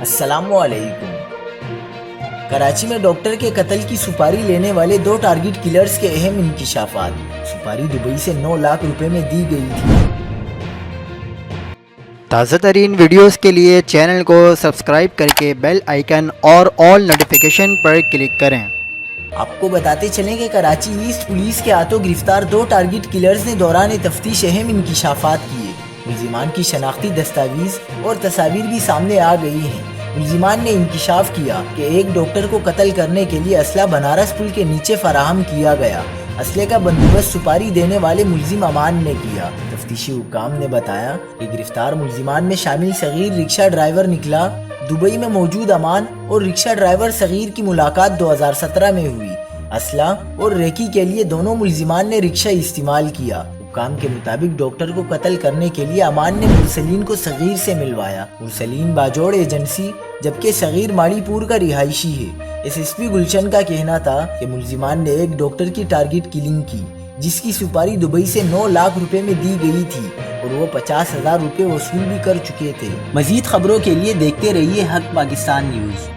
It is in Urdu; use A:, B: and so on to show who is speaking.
A: السلام علیکم۔ کراچی میں ڈاکٹر کے قتل کی سپاری لینے والے 2 ٹارگٹ کلرز کے اہم انکشافات۔ سپاری دبئی سے 9 لاکھ روپے میں دی گئی تھی۔
B: تازہ ترین ویڈیوز کے لیے چینل کو سبسکرائب کر کے بیل آئیکن اور آل نوٹیفیکیشن پر کلک کریں۔
A: آپ کو بتاتے چلیں کہ کراچی ایسٹ پولیس کے ہاتھوں گرفتار 2 ٹارگٹ کلرز نے دوران تفتیش اہم انکشافات کیے۔ ملزمان کی شناختی دستاویز اور تصاویر بھی سامنے آ گئی ہیں۔ ملزمان نے انکشاف کیا کہ ایک ڈاکٹر کو قتل کرنے کے لیے اسلحہ بنارس پل کے نیچے فراہم کیا گیا۔ اسلحے کا بندوبست سپاری دینے والے ملزم امان نے کیا۔ تفتیشی حکام نے بتایا کہ گرفتار ملزمان میں شامل صغیر رکشہ ڈرائیور نکلا۔ دبئی میں موجود امان اور رکشہ ڈرائیور صغیر کی ملاقات 2017 میں ہوئی۔ اسلحہ اور ریکی کے لیے دونوں ملزمان نے رکشہ استعمال کیا۔ حکام کے مطابق ڈاکٹر کو قتل کرنے کے لیے امان نے مرسلین کو صغیر سے ملوایا۔ مرسلین باجوڑ ایجنسی جبکہ صغیر ماڑی پور کا رہائشی ہے۔ ایس ایس پی گلشن کا کہنا تھا کہ ملزمان نے ایک ڈاکٹر کی ٹارگٹ کلنگ کی جس کی سپاری دبئی سے 9 لاکھ روپے میں دی گئی تھی اور وہ 50,000 روپے وصول بھی کر چکے تھے۔ مزید خبروں کے لیے دیکھتے رہیے حق پاکستان نیوز۔